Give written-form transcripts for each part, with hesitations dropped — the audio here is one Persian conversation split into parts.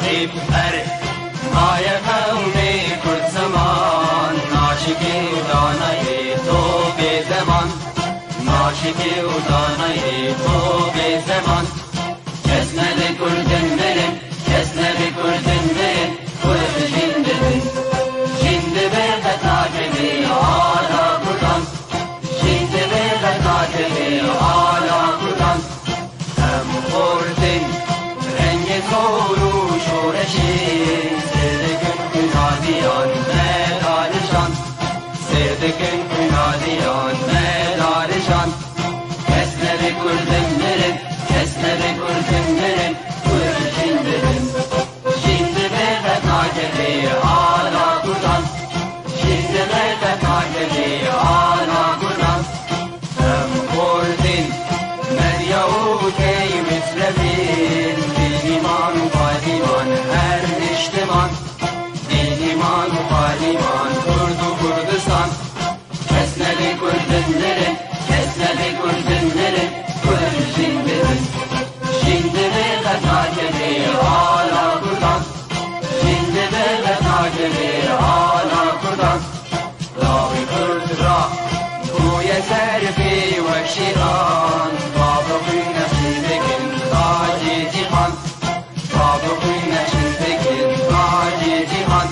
ای بر مای قومی کرد زمان ناشکی و دانای تو به زمان ناشکی و دانای تو به زمان کس نده کردن مرن کس نده کردن مرن کرد جنده جنده به قطعه آلا کردن جنده به قطعه آلا کردن هم خوردن رنگ کورو سردکن کنادیان مدارشان سردکن کنادیان مدارشان کس نبی کردن مرن کس نبی کردن مرن کرد جنده جنده به قطعه آلا کردن جنده به قطعه آلا کردن هم خوردین مریا و کی مصرفین دیمان و قادیمان هر نشتمان دیمان و قادیمان کرد و کردستان کس نبی کردن نره کس نبی کردن نره کرد جنده جنده به قطعه آلا کردن جنده به قطعه آلا کردن راوی کرد را توی سرفی و شیران بابا خوی نصیبکن تاجی جیهان بابا خوی نصیبکن تاجی جیهان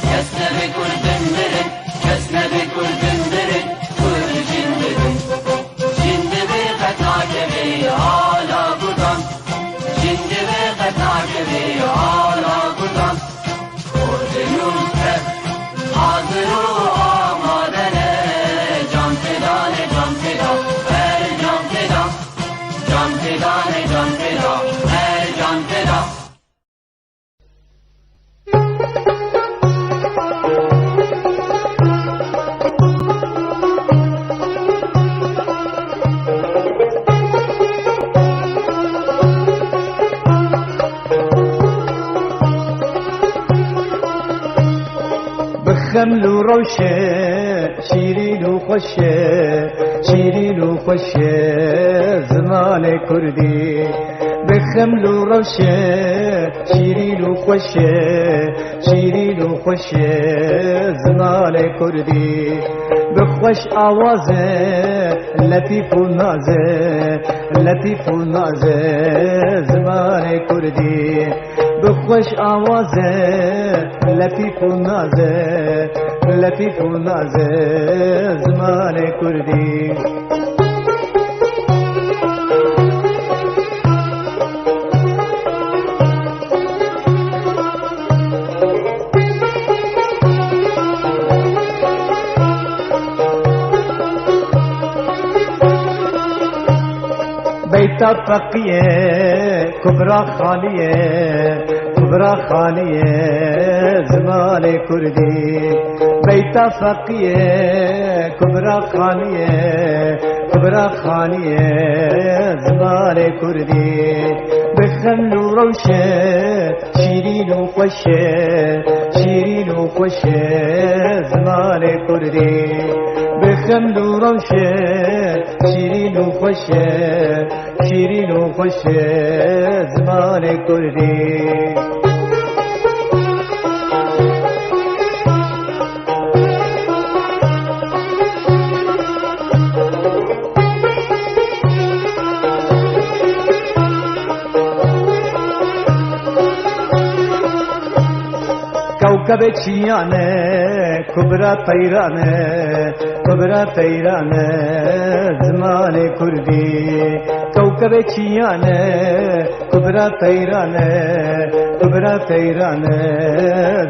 کس نبی کردن مرن کس نبی کردن مرن کرد جنده جنده به قطعه آلا کردن جنده به قطعه آلا کردن کرد نوکر حاضر و آمادنه جان فدان جان فدا هر جان فدا جان فدان جان فدا هر جان فدا خمل و روشه شیرین و خوشه شیرین و خوشه زمان کردی بخمل و روشه شیرین و خوشه شیرین و خوشه زمان کردی بخوش آوازه لطیف و نازه لطیف و نازه زمان کردی بخوش آوازه لطیف و نازه لطیف و نازه زمان کردی بیتا فقیه کبرا خالیه کبرا خالیه زمان کردی بیتا فقیه کبرا خالیه کبرا خالیه زمان کردی بخمل و روشه شیرین و خوشه شیرین و خوشه زمان کردی بخمل و روشه شیرین و خوشه شیرین و خوشه زمان کردی کوكب چیانه کبرا طیرانه کبرا طیرانه زمان کردی کوكب چیانه کبرا طیرانه کبرا طیرانه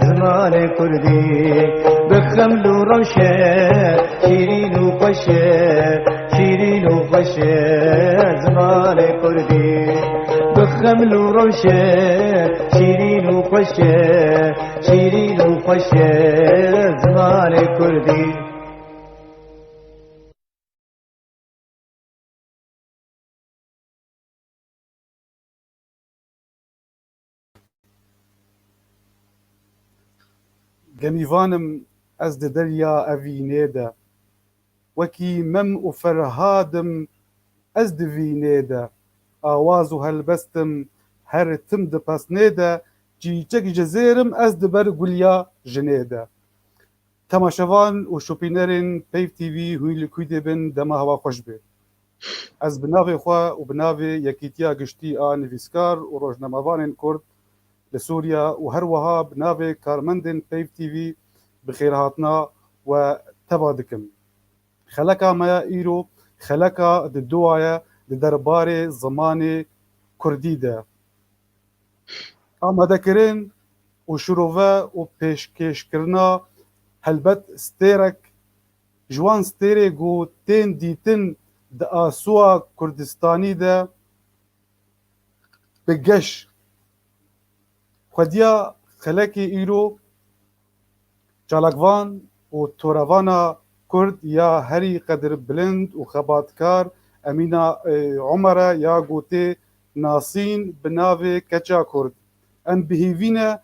زمان کردی بخمل و روشه شیرین و خوشه شیرین و خوشه زمان کردی بخمل و روشه شیرین و خوشه شیرین و خوشه زمان کردی گەمیڤانم ئەس دە دەریا ئەڤینێدە وەکی مەم و فەرهادم ئەس divînêde ئاواز و هەلبەستم هەر tim di pesnêde çîçek ji zêrim ez diber gulya jinê de. Temaşevan û şopînerên Peyv TV hûn li ku dibin dema hewa xweş bê. Ez bi navê xwe û bi navê Yekîtiya Giştî a Nivîskar û Rojnamevanên Kurd li Sûriya û her wiha bi navê karmendên Peyv TV bi xêrhatina we teva dikim. Xeleka me ya îro xeleka di duwa ye di derbarê zimanê Kurdî de. Amadekirin û şîrove û pêşkêşkirina helbet stêrek ji wan stêrê ku tên dîtin di Asuwa Kurdistanî de bi geş. Xwediya xelekê îro çalakvan û torevana Kurd ya herî qedir bilind û xebatkar Emîna Umere ya gotê Nasîn bi navê Keça Kurd. Em bihêvîne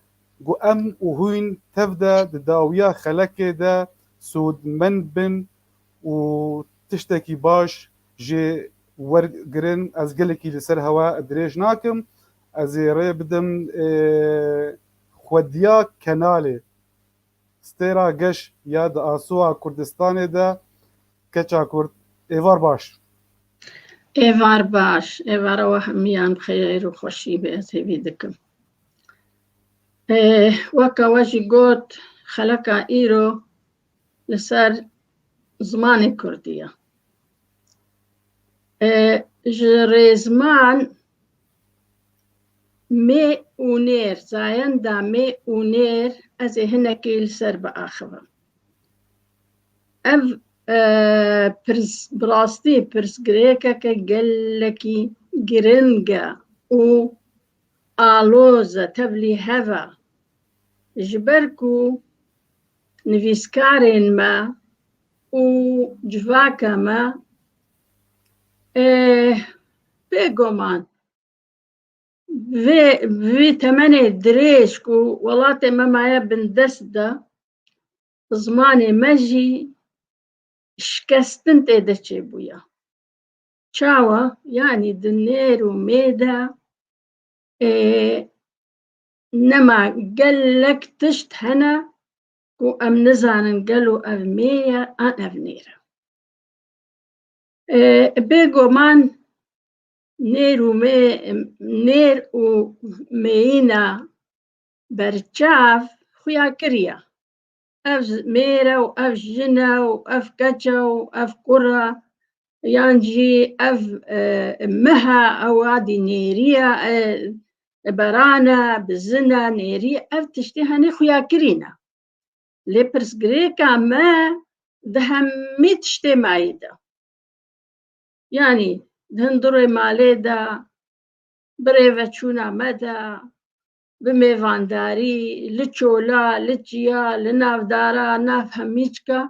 ku em û hûn tev de di dawiya xelekê de sûdmend bin û tiştekî baş jê wergirin. Ez gelekî li ser hewa dirêj nakim. Ez ê rê bidim Xwediya Kenalê stêra geş ya di Asuwa Kurdistanê de Keça Kurd. Êvar baş. Êvar baş, êvar ew hemiyan xêr û xweşî bê ez hêvî dikim. Weka we jî got xeleka îro li ser zimanê Kurdî ye. Ji rêzman mê û nêr, zayenda mê û nêr ez ê hinekî li ser biaxivim. Ev bi rastî pirsgirêkeke gelekî giring e û aloz e tevlî hev e ji ber ku nivîskarên me û civaka me bêguman vê temenê dirêj ku welatê me maye bin dest de zimanê me jî şikestin tê de çêbûye. Çawa? Yanî di nêr û mê de nema gelek tişt hene ku em nizanin gelo ev mê ye an ev nêr e. Bêguman nêr û meyîna berçav xuyakirî ye. Ev mêr e û ev jin e û ev keç e û ev kur e yan jî ev mih e ew adî nêrî ye, beran e, bizin e, nêrî ev tiştî henê xuyakirî ne. Lê pirsgirêka me di hemî tiştê mayî de. Yanî di hundirê malê de, bi rêveçûna me de, bi mêvandarî, li çola, li çiya, li navdara, nav hemîçika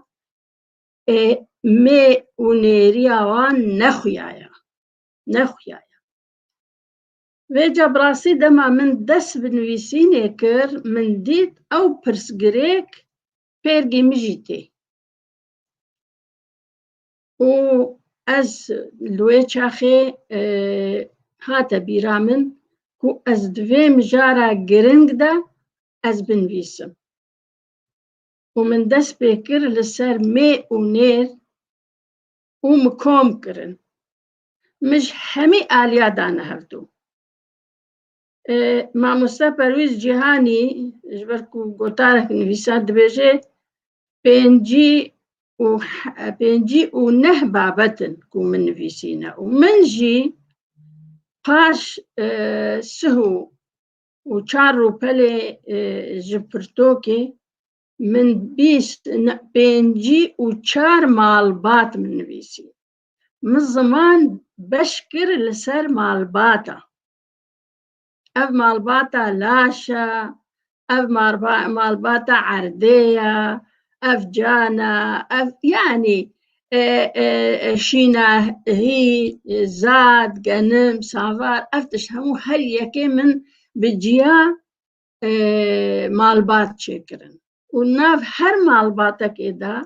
mê û nêriya wan nexuyaye. Nexuyaye. Vêca bi rastî dema min dest bi nivîsînê kir, min dît ew pirsgirêk pêrgê min jî tê. û ez li wê çaxê hate bîra min ku ez di vê mijara giring de ez binivîsim. û min dest pê kir li ser mê û nêr û min kom kirin. Min ji hemî aliya dane hevdû. Mamoste Perwîz Cîhanî ji ber ku gotarek nivîsa dibêje pêncî û neh babetin ku min nivîsîne û min jî paş sih û çar rûpelê ji pirtûkê min pêncî û çar malbat min nivîsî. Min ziman beş kir li ser malbata. Ev malbata laş e, ev malbata erdê ye, ev can e, ev yanî şînahî, zad, genim, savar ev tişt hemû her yekê min bi ciya malbat çêkirin. و ناف هەر ماڵباتەکێدا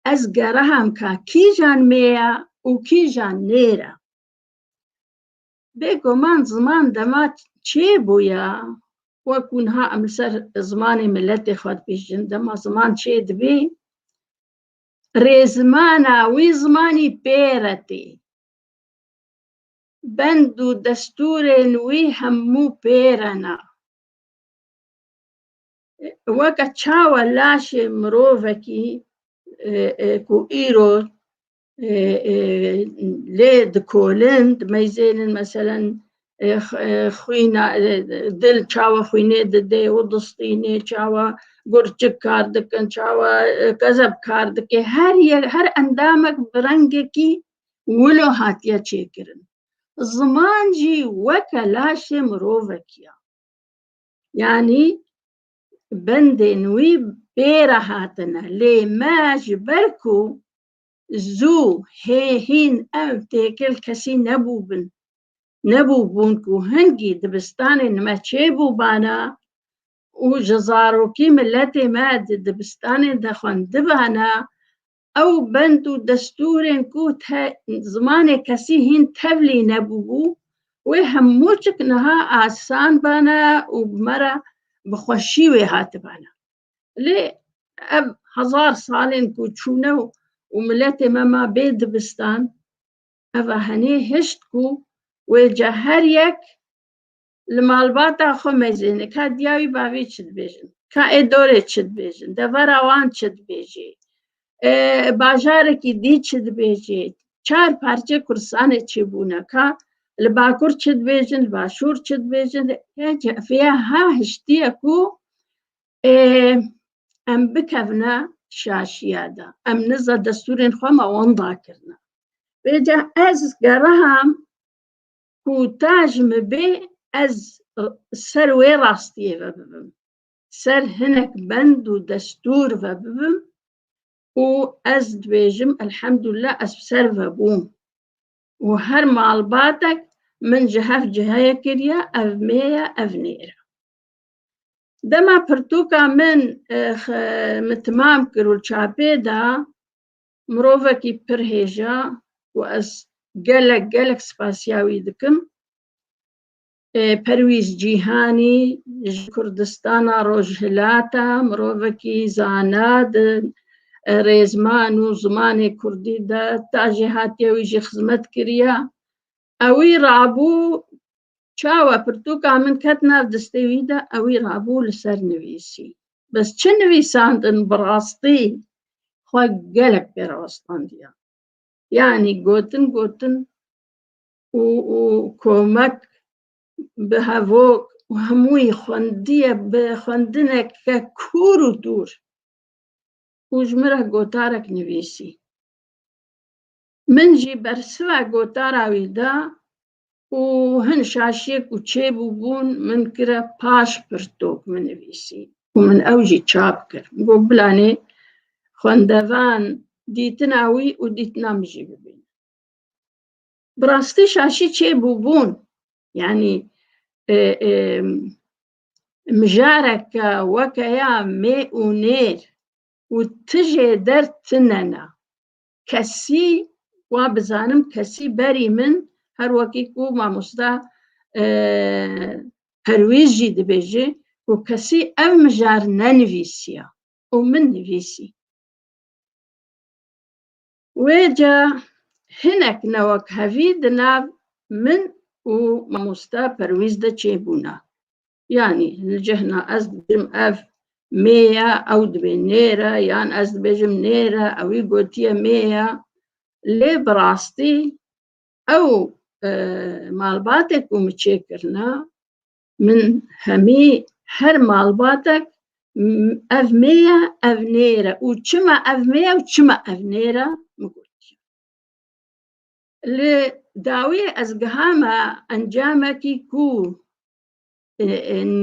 ئەس گەڕەهام کا کیژان مێیە و کیژان نێرە. بێگومان زمان دەما چێ بووە وەکوونها ئەم لەسەر زمانی ملەتێ خوات پێشن دەما زمان چێ دەبێ ڕێزمانە وی زمانی پێرەتێ بەند و دەستورێن وی هەموو پێرەنە وەکە چاوە لاشێ مرۆڤەکی کو ئیرۆ لێ دکۆلن دمەیزێنن مەسەلەن دل چاوە خوینێ دەدێ و دستینێ چاوە گورچک کار دەکەن چاوە گەزەب کار دەکێ هەر ئەندامێک بڕەنگێکی ولۆ هاتیە چێکردن زمان جی وەکە لاشێ مرۆڤەکیە یعنی بەندێن وی پێرە هاتنە لێ ماژ بەرکو زوو هێهین ئەم تێکل کەسی نەبوو بوون و هەنگی دبستانێ نمە چێ بوو بانە و ژەزارۆکی ملەتێ مە دبستانێ دەخواندبانە ئەو بەند و دەستورێن کو زمانێ کەسی هین تەڤلی نەبوو بوو وێ هەموو چکنەها ئاسان بانە و بمەرە بخۆشی وێ هاتبانە لێ ئەم هەزار ساڵێن کو چوونە و ملەتێ مەما بێ دبستان ئەڤە هەنێ هشت کو وێجا هەر یەک لە ماڵباتا خۆ مەیزێنێ کا دیاوی باوی چ دبێژن کا ئێدۆرێ چ دبێژن دەڤەرا وان چ دبێژێ باژارێکی دی چ دبێژێ چار پارچێ کورسانێ چێ بوونە کا لە باکوور چ دبێژن لە باشوور چ دبێژن فێ ها هشتیە کو ئەم بکەڤنە شاشیادا ئەم نزە دەستورێن خۆمە وەنداکردنە بێجا ئەز گەڕەهام کو تاژمە بێ ئەز سەر وێ ڕاستیێ ڤە ببم سەر هەنێک بەند و دەستور ڤە ببم و ئەز دبێژم ئەلحەمدوللا ئەس سەر ڤە بووم و هەر ماڵباتێک من ji hev ciheye kiriye ev mêye ev nêr e. Dema pirtûka min timam kir û çapê da mirovekî pir hêja û ez gelek spasiya wî dikim Perwîz Cîhanî ji Kurdistana Rojhilata mirovekî zana di rêzman û zimanê Kurdî de ta jê hatiye wî jî xizmet kiriye ئەوی ڕابوو چاوە پرتووکا من کەت ناو دەستەی وی دا ئەوی ڕابوو لەسەر نوویسی بەس چ نویساندن بڕاستی خوا gelek پێڕەوەستاندیە یعنی گوتن و کۆمەک bi hevok û hemûyî xwendiye bi xwendineke kûr û dûr û ji min re gotarek nivîsî min jî bersiva gotara wî da û hin şaşiyek û çêbû bûn min kire paş pirtûk min nivîsî û min ew jî çap kir got bilanê xwendevan dîtina wî û dîtina min jî bibînin bi rastî şaşî çêbû bûn yani mijareke wekeya mê û nêr û ti jê der tinene kesî wa bizanim kesî berî min her wekî ku mamosta Perwîz jî dibêje û kesî ev mijar nenivîsiye û min nivîsî wêca hinek newek hevî di nav min û mamosta Perwîz de çêbûne yani li cihna ez dibêjim ev mê ye ew dibe nêr e yan ez dibêjim nêr e ewî gotiye mê ye lê bi rastî ew malbatێk û min çêkirine min hemî her malbatek ev mê ye ev nêr e û çima ev mê ye û çima ev nêr e min gotiye li dawiyê ez gihame encamekî ku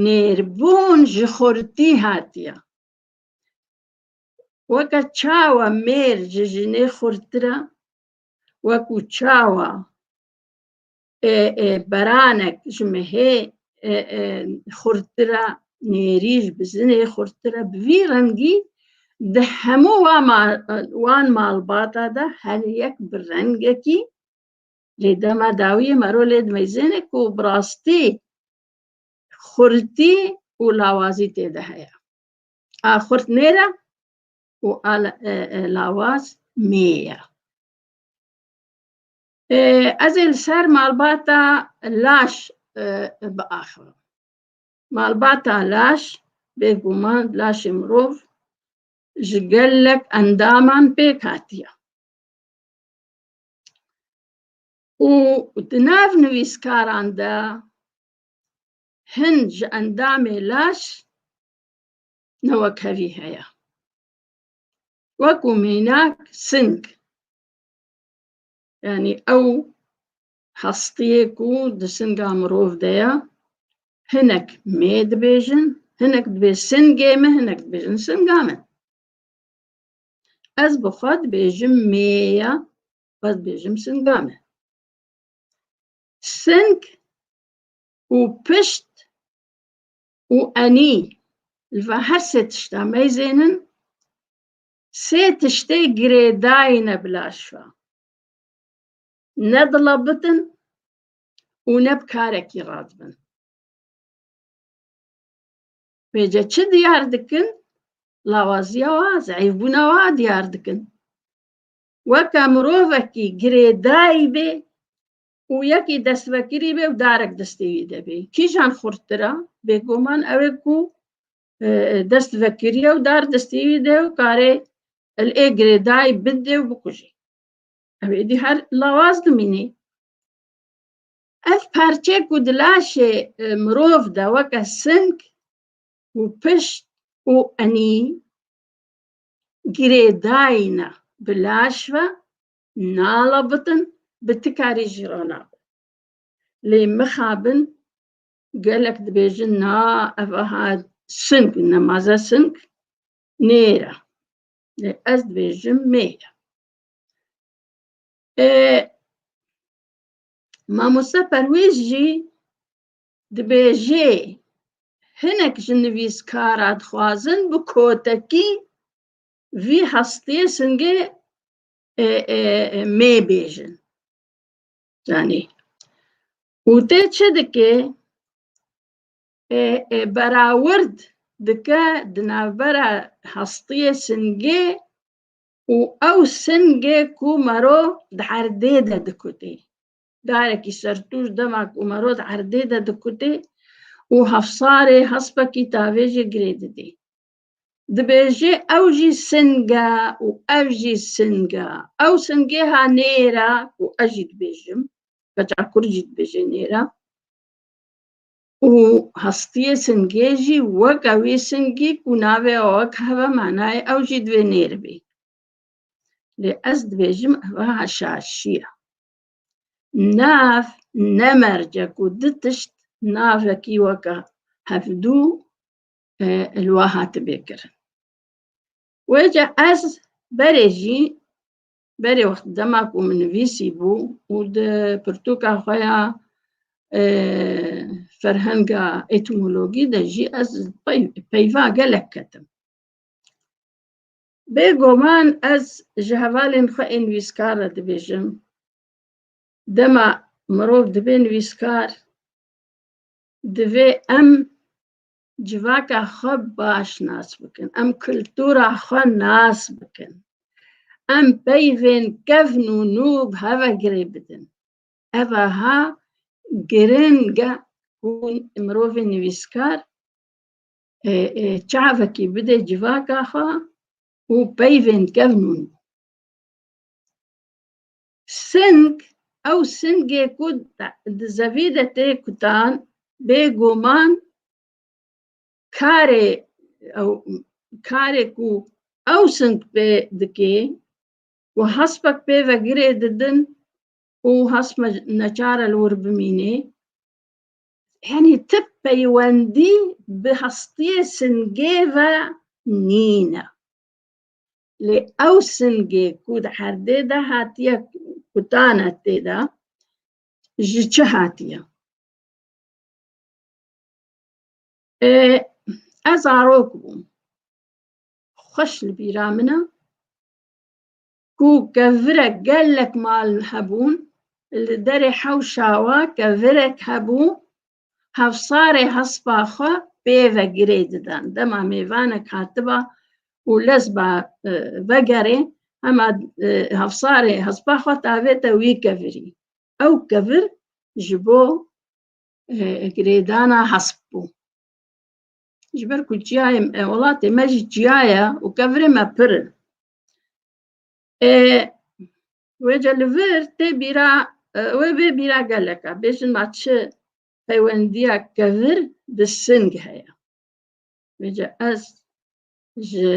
nêrbûn ji xurtî hatiye weke çawa mêr ji jinê xurttir e wekû çawa beranek ji mehê xurttir e نێریش بزنێ خورترە بڤی ڕەنگی دە هەموو وان ماڵباتەدا هەر یەک بڕەنگێکی لێ دەما داویە مەرۆ لێ دمەیزێنێک و بڕاستی خورتی و لاوازی تێدا هەیە خورت نێرە و لاواز مێیە ئەزێ لەسەر ماڵباتە لاش بئاخەوە ماڵباتە لاش بێگومان لاشی مرۆڤ ji gelek endaman pêk hatiye û di nav nivîskaran de hin ji endamê laş newekevî heye wekû mînak sing yanî ew hestiyê ku di singa mirov de ye hinek mê dibêjin hinek dibê singê min hinek dibêjin singa min ez bi xwe dibêjim mê ye xwe dibêjim singa min sing û pişt û enî li vir her sê tişta meyzênin sê tiştê girêdayîne bi laş ve ne dila bitin û ne bi karekî radibin bêje çi diyar dikin lawaziya wa zeyîfbûna wa diyar dikin weke mirovekî girêdayî bê û yekî destvekirî bê û darek destê wî de bê kîjan xurttir e bêguman ew ê ku destvekiriye û dar destê wî de û karê li ê girêdayî bide û bikujî ew êdî her lawaz dimînî ev parçeyek ku di laşê mirov de weke sing û pişt û enî girêdayîne bi laş ve nala bitin bi ti karî jî ranabin lê mixabin gelek dibêjin na ev aha sing nemaze sing nêre lê ez dibêjim mê ye mamoste Perwîz jî dibêje hinek ji nivîskara dixwazin bi kotekî vî hestiyê singê mê bêjin yanî û tê çi dike berawird dike di navbera hestiyê singê û ew singê ku mero di erdê de dikutê darekî sertûş dema ku mero di erdê de dikutê û hefsarê hespekî tavê jê girê didê dibêje ew jî sing e û ev jî sing e ew singê ha nêre û ez jî dibêjim beca jî dibêje nêre û hestiyê singê jî weke wî singî ku navê wek hebe manayê ew jî divê nêr bê lê ez dibêjim ev aha şaşî ye nav ne merce ku di tişt navekî weke hevdû li we hatibê kirin wêce ez berê jî berê dema ku min nivîsî bû û di pirtûka xwe ya ferhenga etîmologî de jî ez peyva gelek ketim bêguman ez ji hevalên xwe ên nivîskar re dibêjim dema mirov dibe nivîskar divê em civaka xwe baş nas bikin em kultûra xwe nas bikin em peyvên kevn û nû bi heve girê bidin ev aha giring e ku mirovê nivîskar çavekî bide civaka xwe û peyvên kevn û nû sing ew singê ku di zevî de tê kutan bêguman karê ku ew sing pê dike û hespek pê ve girê didin û hesp neçare li wir bimîne yanî ti peywendî bi hestiyê singê ve nîne lê ew singê ku di erdê de hatiye kutane tê de ji çi hatiye ez zarok bûm. Xweş li bîra min e ku kevirek gelek mal hebûn, li derê hewşa we kevirek hebû, hevsarê hespa xwe pê vegirê didin. Dema mêvanek hatiba û lezba vegerê, hema hevsarê hespa xwe davête wî kevirî. Ew kevir ji bo girêdana hesp bû. Ji ber ku çiyayê welatê me jî çiya ye û kevirê me pir in. Wêce li vir tê bîra wê bê bîra gelek e. Bêjin ma çi peywendiya kevir bi sing heye. Wêce ez ji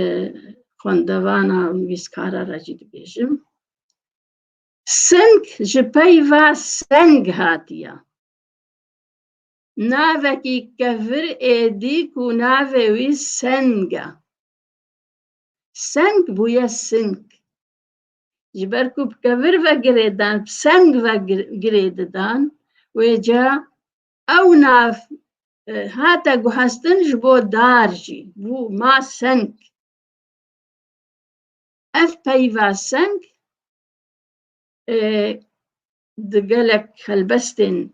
xwendevana nivîskara re jî dibêjim. Sing ji peyva seng hatiye. Navekî kevir êdî ku navê wî seng e. Seng bûye sing. Ji ber ku bi kevir vegirê dan, bi seng vegirê didan, wêce ew nav hate guhestin ji bo dar jî. Bû ma seng. Ev peyva seng di gelek helbestên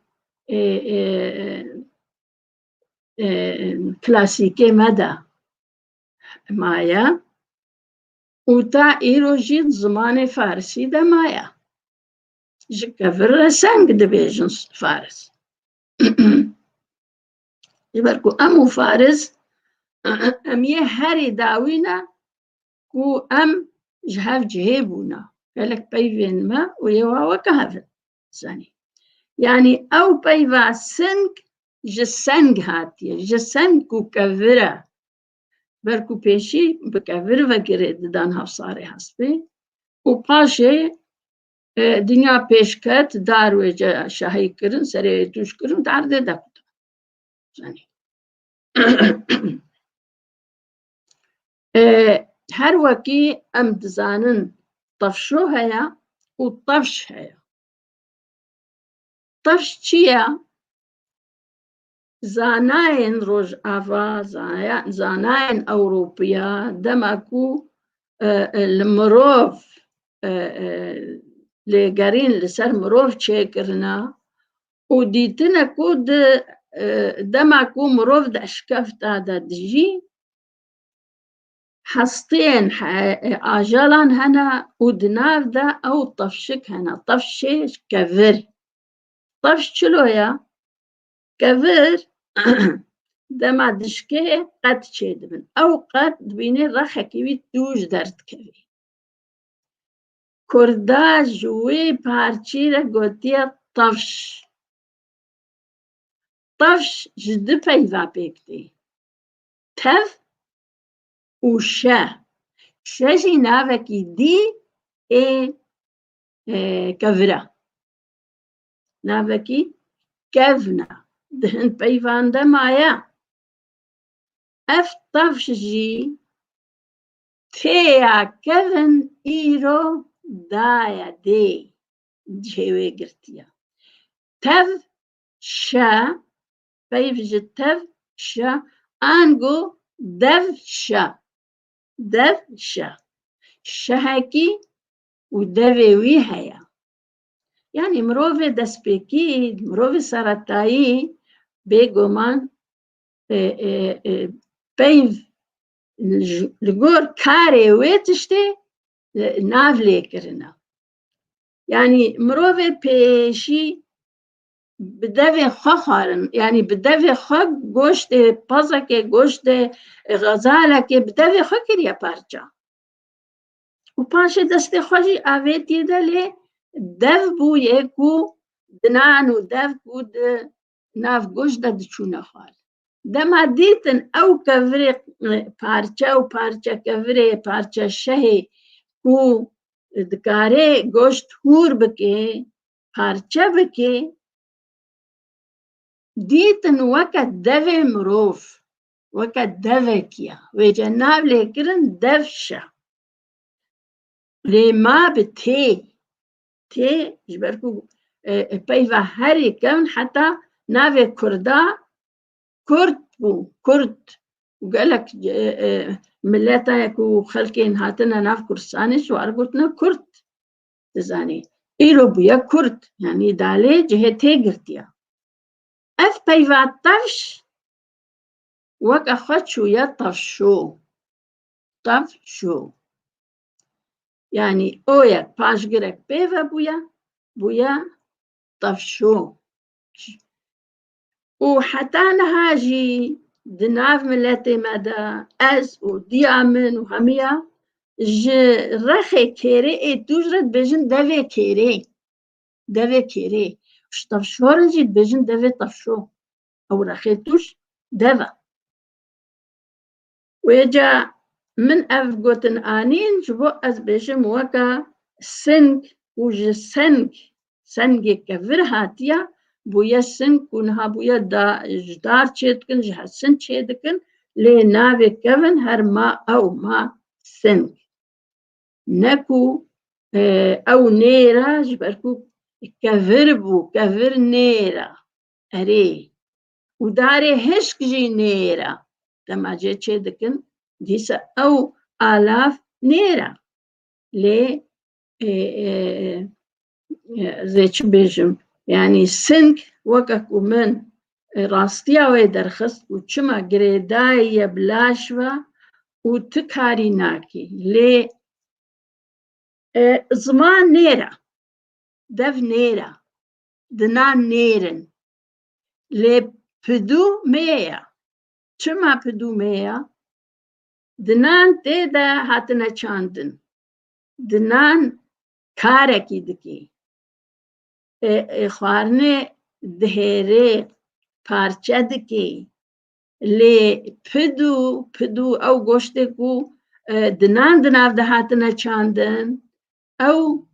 klasîkê me de maye û ta îro jî zimanê farsî de maye. Ji kevir re seng dibêjin faris. Ji ber ku em û faris em yê herî dawîne ku em ji hev cihê bûne. Gelek peyvên me û êwa weke hev in zenî. Yani ew peyva sing ji seng hatiye, ji seng ku kevir e. Ber ku pêşî bi kevir vegirê didan hevsarê hespê û paşê dinya pêşket, dar wêce şahî kirin, serê wê tûş kirin, derdê dekutin. Zenî. Her wekî em dizanin tevşo heye û tevş heye. Tevş çi ye? Zanayên Rojava, zanayên Ewropiya dema ku li mirov lêgerîn li ser mirov çêkirine û dîtine ku di dema ku mirov di eşkefta de dijî, hestiyên ajalan hene û di nav de ew tevşik hene. Tevşê kevir. Tevş çilo ye? Kevir dema dişkê qet çêdibin. Ew qet dibînî rexekî wî tûj derdikevî. Kurda ji wê parçî re gotiye tevş. Tevş ji du peyva pêk tê. Tev û şe. Şe jî navekî dî ê kevir e. Navekî kevn e. Di hin peyvan de maye. Ev tevş jî têya kevin îro daye dê cihê wê girtiye. Tev şe, peyv ji tev şe, ango dev şe. Dev şe. Şehekî û devê wî heye. Yani mirovê destpêkî, mirovê seretayî bêguman peyv li gor karê wê tiştê nav lêkirine. Yani mirovê pêşî bi devê xwe xwarin, yani bi devê xwe goştê pezekê, goştê xezalekê bi devê xwe kiriye parça. û paşê destê xwe jî avêtiye de lê dev bûye ku di nan û dev ku di nav goşt de diçûne xwar. Dema dîtin ew kevirê parça û parça kevirê, parça şehê ku dikare goşt hûr bike, parça bike, dîtin weke devê mirov, weke devekî ye. Wêce nav lêkirin dev şe. Lê ma bi tê. Tê ji ber ku peyva herî kevn heta navê Kurda Kurd bû. Kurd وقال لك ملاتك وخلكين هاتنا ناف كرساني سوار قلتنا كرد تزاني إيرو بيا كرد يعني دالي جهتي قرتيا أف بيفات طفش وك أخوات يا طفشو يعني أويا باش قرك بيفا بويا طفشو وحتى نهاجي دناف ملاتي مدى أز وديامن وهمية رخي كيري تجرد بجن دافي كيري وش طفشو رجيت بجن دافي طفشو أو رخيتوش دافا ويجا من أفقوتن آنين جبو أز بجم وكا سنك وج سنك كفر هاتيا بويا سنك ونها بويا جدار چيدكن جهسن چيدكن لي ناوي كفن هر ما أو ما سنك نكو أو نيرا جبركو كفر نيرا أري وداري هشك جي نيرا لما جي چيدكن ديسا أو آلاف نيرا لي زي بيجم يعني سنك وكك ومن راستيا ويدرخص وچما قريداي بلاشوا وتكاري ناكي لي زمان نيرا دف نيرا دنان نيرن لي بدو ميا چما بدو ميا دنان تيدا هاتنا چاندن دنان كاركي دكي خوارنه دهيري پارچه دكي لي پدو او گوشتكو دنان دناف دهاتنا چاندن او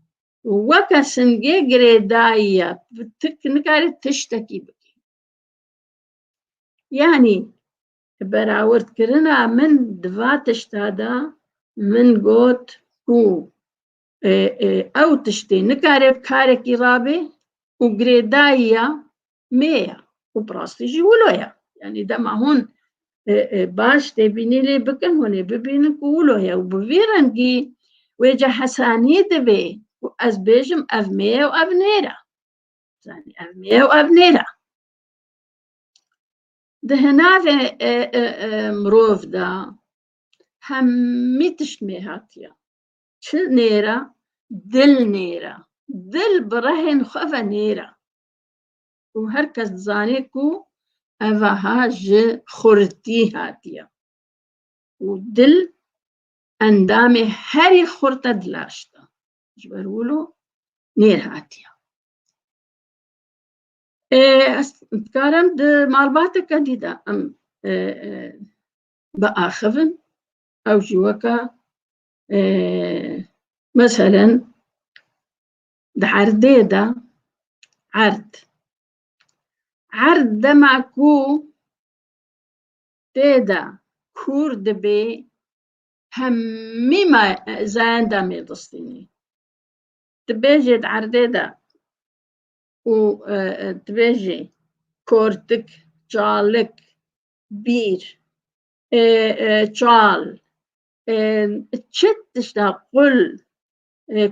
وكا سنگي گريدايا نكاري تشتكي بكي يعني براورد كرنا من دواتش تادا من قوت كو او تشتي نكاري كاركي رابي وقريدايا ميا وبراستي جيولويا يعني دما هون باش تبيني لي بكن هون ببينك ولويا وبفيرنجي ويجا حساني دبي وأز بيجم أف ميا وأف نيرا يعني أف ميا وأف نيرا دهنا مروف دا همي تشمي هاتيا چه نيرا دل برهن خفا نيرا وهركز زانيكو أفها ج خورتي هاتيا ودل اندامي هري خورتا دلاشتا جبرولو نير هاتيا اتكارم ده مالباتك ديدا ام بآخفن او جوكا مثلا ده عرديدا عرد ده معكو تيدا كور دبي همي ما زان دامي دستيني تبيجي عرديدا وتبيجي كورتك جالك بير جال تشتش دا قل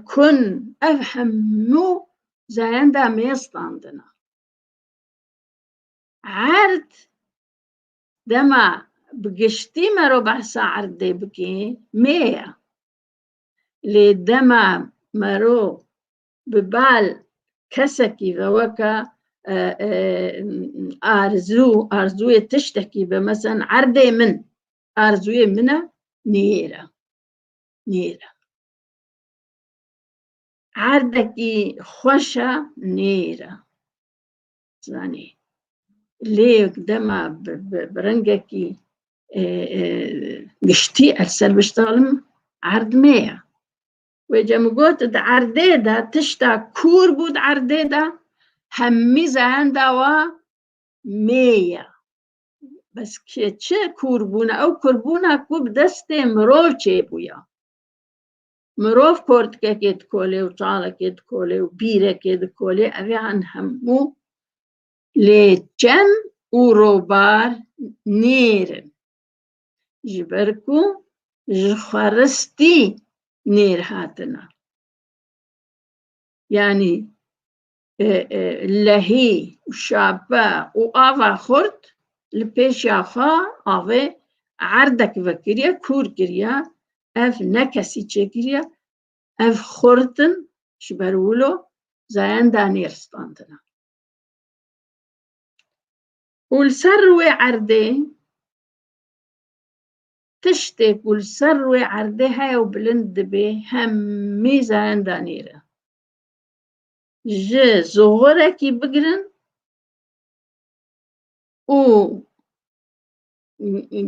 كن أفهمو زين دا ميستاندنا عرد دما بقشتي ما ربع ساعة دي بكي مية لدما مرو ببال كسكي ووكا أرزوية تشتكي بمثلا عردي من أرزوية منها نيرة عردكي خوشة نيرة زاني ليك دما برنجكي قشتي أرسل بشتغلم عرض مية ويجا مقوت عرديدا تشتا كور بود عرديدا همي زاندا و مية بس كي كوربونا أو كوربونا كوب دستي مروف چه بويا مروف كورت كيد كولي وطالة كيد كولي وبيرة كيد كولي أبي عن همو لجم وروبار نيرن ji ber ku ji xweristî nêr hatine. Yani lehî û şape û ava xurt li pêşiya xwe avê erdek vekiriye, kûr kiriye, ev ne kesî çêkiriye, ev xurt in ji ber wilo zayenda nêr standine. û li ser wê erdê tiştê ku li ser wê erdê heye û bilind dibe hemî zayenda nêr e. Ji zoxorekî bigirin û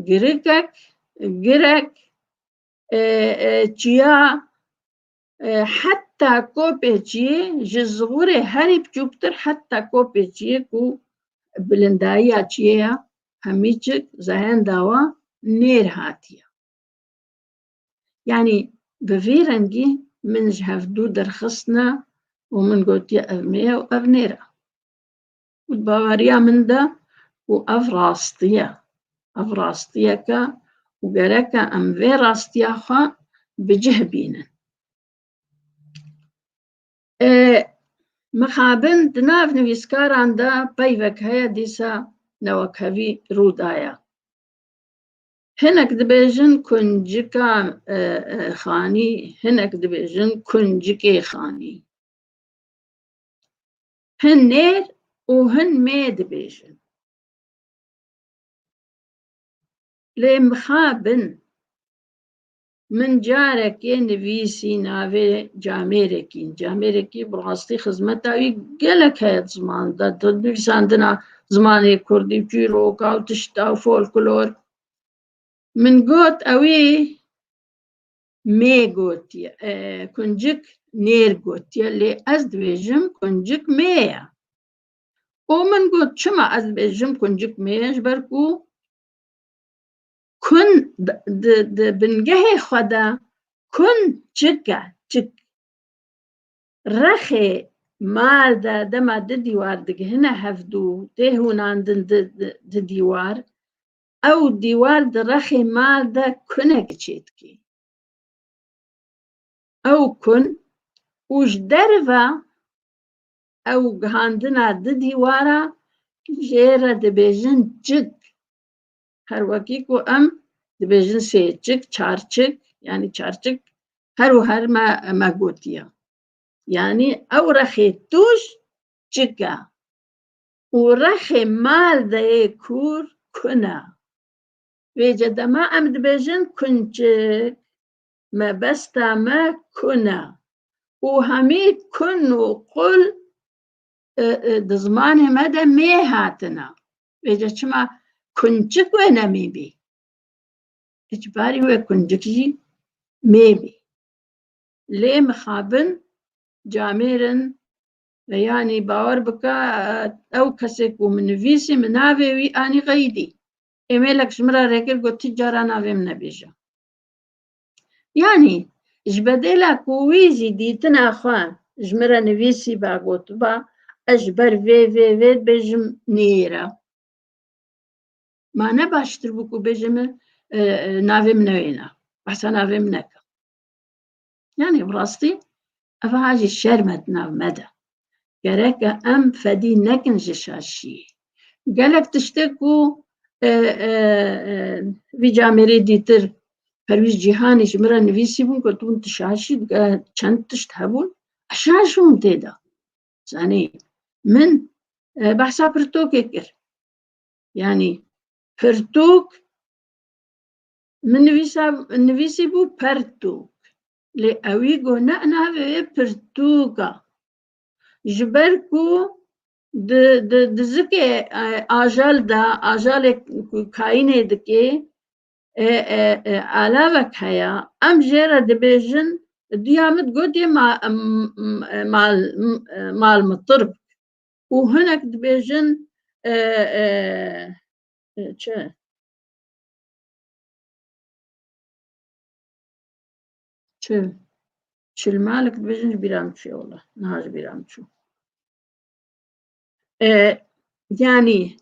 girek çiya heta kopê çiyê ji ziqûrê herî biçûktir heta kopê çiyê ku bilindayiya çiyê ya hemî çik zayenda we nêr hatiye. Yani bi vî rengî min ji hevdû derxistine û min gotiye ev mê ye û ev nêr e. Û baweriya min de ku ev rastî ye. Ev rastiyeke û gerek e em vê rastiya xwe bi cih bînin. Mixabin di nav nivîskaran de peyvek heye dîsa newekhevî rûdaye. Hinek dibêjin kuncika xanî, hinek dibêjin kuncikê xanî. Hin nêr û hin mê dibêjin. Lê mixabin min carekê nivîsî navê camêrekî, camêrekî bi rastî xizmeta wî gelek heye di ziman de, nivîsandina zimanê kurdî, çîroka û tişta û folklor. Min got ew ê mê gotiye, kuncik nêr gotiye lê ez dibêjim kuncik mê ye. û min got çima ez dibêjim kuncik mê ye ji ber ku kun di bingehê xwe de kun çik e, çik. Rexê mal de dema di dîwar digihine hevdû tê hûnandin di dîwar, ew dîwar di rexê mal de kunekî çê dike. Ew kun û ji derve ew gihandina di dîwara jê re dibêjin çik. Her wekî ku em dibêjin sê çik, çar çik, yani çarçik her û her me gotiye. Yani ew rexê tûş çik e û rexê mal de yê kûr kun e. Vêce dema em dibêjin kunçik, mebesta me kun e. û hemî kun û qul di zimanê me de mê hatine. Vêce çima kunçik wêne mê bê. İcbarî wê kuncik jî mê bê. Lê mixabin camêrin yani bawer bike ew kesê ku min nivîsî min navê wî anî qeîdî. Emêlek ji min re rêkir got ti cara navê min nebêje. Yani ji bedêla ku wî jî dîtina xwe ji min re nivîsî ba gotiba ez ji ber vê dibêjim nêr e. Ma ne baştir bû ku bêjim navê min newêne, behsa navê min neke. Yani bi rastî ev jî şerm e di nav me de. Gerek e em fedî nekin ji şaşiyê. Gelek tiştê ku vî camêrê dîtir Perwîz Cîhanî ji min re nivîsî bûn gotibûn tu şaşî çend tişt hebûn şaşbûm tê de. Zanî min behsa pirtûkê kir. Yani pirtûk min nivîsî bû pertûk. Lê ewî got ne navê wê pirtûk e. Ji ber ku di zikê ajal de ajalek ku kayînê dike alavek heye em jê re dibêjin duya min gotiye malmitirb û hinek dibêjin çi çilmalek dibêjin ji bîra min çûye wala niha ji bîra min çû. Yani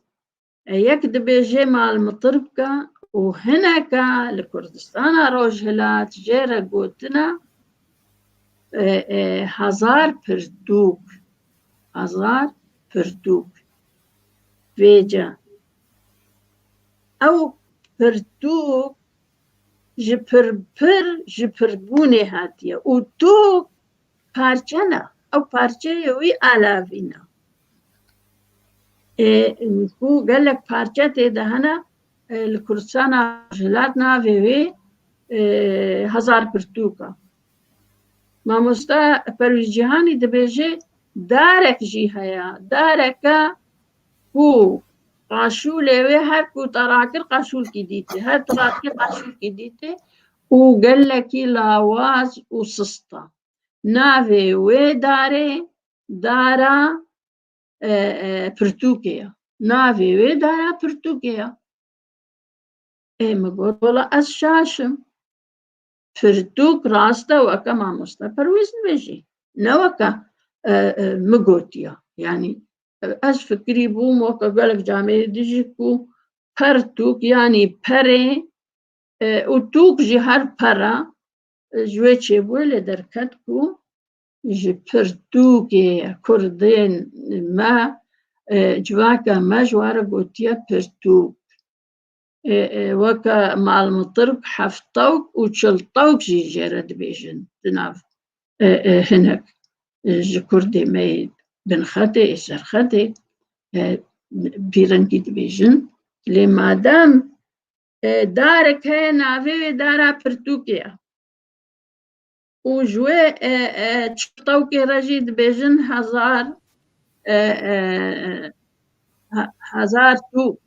yek dibêje malmitir bike وهناك لكردستان روجهلات جيرا قوتنا هزار پردوک ويجا او پردوک جپربوني هاتية ودوك پارچنا او پارچه يوي آلاوينا نكو قالك پارچه تيدا هنا الكردستان روجهلاتنا ويوي هزار پردوكا ما مستا پرویز جهانی دبیجه دارک جی هیا دارکا هو قاشول وی هر کو تراکر قاشول کی دیته هر تراکر قاشول کی دیته و قال لك لاواز وسسطا نافي وداري دارا برتوكيا نافي ودارا برتوكيا مقول والله الشاشم پردوک راستا وكا ما مستا پرویز نبيجي نوكا مقوتيا يعني از فكري بوم وكا قالك جامعي ديجيكو پرتوك يعني پره وتوك جي هر پرا جوه چه بوله دركتكو جي پرتوكي كردين ما جواكا ما جوارا قوتيا پرتوك وكا مع المطرق حفتوك وشلطوك جي جيرد بيجن تناف هناك جي كردي مي بن خطي إسر خطي بيرنكي دبيجن لما دام دارك هي نافي دارا برتوكيا وجوي شلطوكي رجيد بيجن هزار توك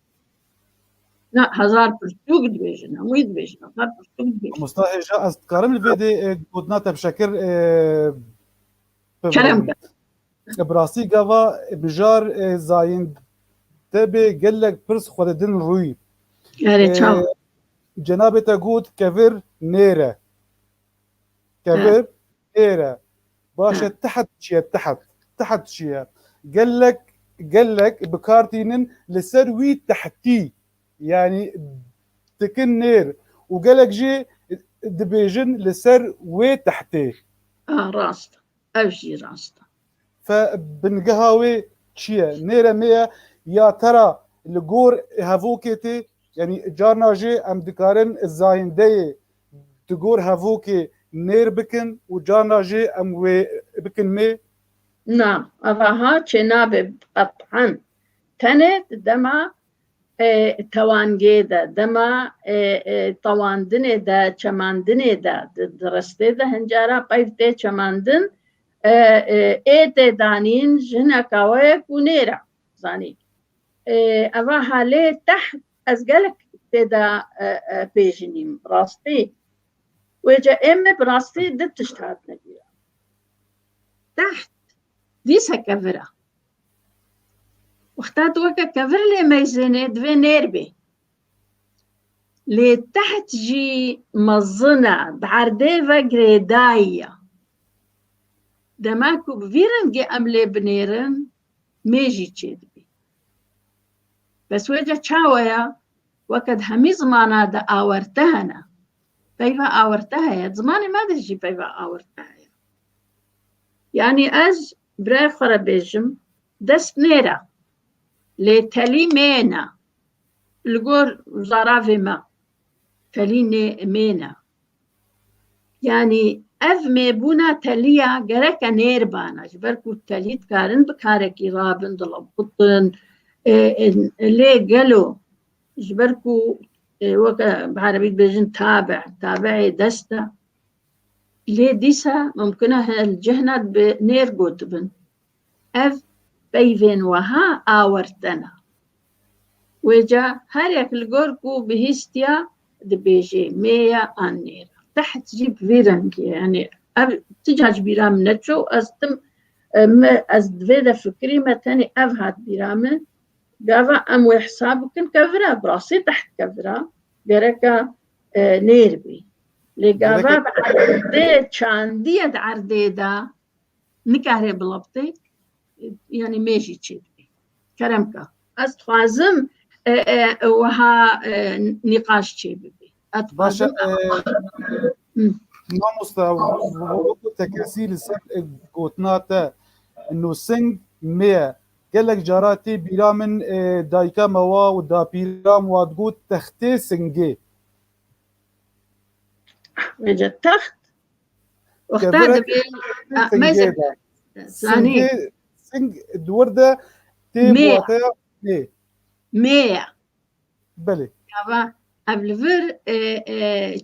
لا هزار برتوك دبيجن هموي دبيجن هزار برتوك دبيجن مصطفى جاء أستقرم الفيدي قدناته بشكل كلام براسي قوا بجار زاين تبي قال لك برس خوددن روي يعني تشاو جنابه تقول كفر نيره كفر نيره باشا تحت شيء قال لك بكارتينن لسروي تحتي يعني تكن نير وقال لك جي دبيجن لسر وي تحتي راستا أوجي راستا فبنقهاوي تشيا نيرة مية يا ترى الجور هافوكيتي يعني جارنا جي ام دكارن الزاين دي تقول هافوكي نير بكن وجارنا جي ام وي بكن مي نعم أفاها تشناب قطعا تنت دما توانگی ده دما تواندنه ده چماندنه ده درسته ده هنجارا قیفته چماندن ایت دانین جنکاوه کونیرا زانی اوا حاله تحت از گلک تدا پیجنیم راستی وجا ام براستی دتشتات نگیرا تحت دیسا کفرا واختات وكا كفر لي ميزانة دوي نيربي لي تحت جي مظنة بعرديفا جريدايا دماكو بفيرن جي أملي بنيرن ميجي تشيدبي بس وجه تشاويا وكد همي زمانا دا آورتهنا بيفا آورتها يا زماني ما دجي بيفا آورتها يعني أز براي خربيجم دست نيرا لتلي مينا الجور زرافي ما تلي مينا يعني اف ميبونا تليا جركا نيربانا جبركو تليت كارن بكاركي رابن ضلبطن ليه قالوا جبركو وكا بعربي بيجن تابعي دستا ليه ديسا ممكنها الجهنة بنير قوتبن اف بيفين وها آورتنا وجا هريك الجوركو بهستيا دبيجي مية أنير تحت جيب فيرنك يعني تجاج بيرام نتشو أستم أز دفيدا فكري ما تاني أفهات بيرامن قافا أم وحساب كن كفرا براسي تحت كفرا جركا نيربي لقافا بعردي شاندية عردي دا نكهري بلبطي يعني ماشي تشيدي كرمكا أستخازم وها نقاش شي ببي باشا مم. مامۆستا وەکو تەکەسی لەسەر گوتناتە ئەنو سنگ مێ gelek cara tê bîra min dayika me wa û dapîra min wat got textê singê وجه التخت واختار Kevirek دبي ميزة singê de ثاني sing duwir de tê Mê. wateya mê مية belê كابا أبلفر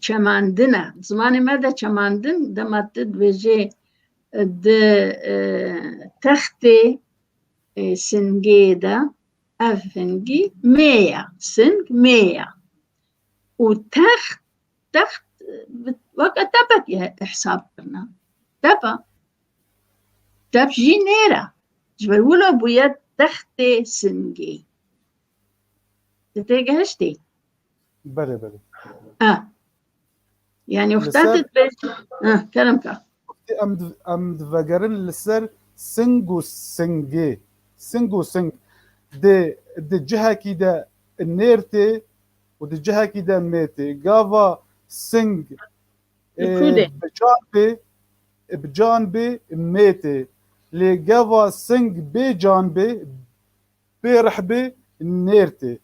چماندنا زماني ماذا چماندن دما تدوجي د تختي سنجيدا أفنجي مية سنج مية وتخت تخت وقت تبك حساب كنا تب جينيرا جبرولو بويا تختي سنجي تتجهشتي belê belê يعني اخترت كلامك em divegerin li ser sing û singê sing û sing di cihekî de nêr tê û di cihekî de mê tê gava sing Kude. bi can bê mê tê lê gava sing bê can bê bê rih bê nêr tê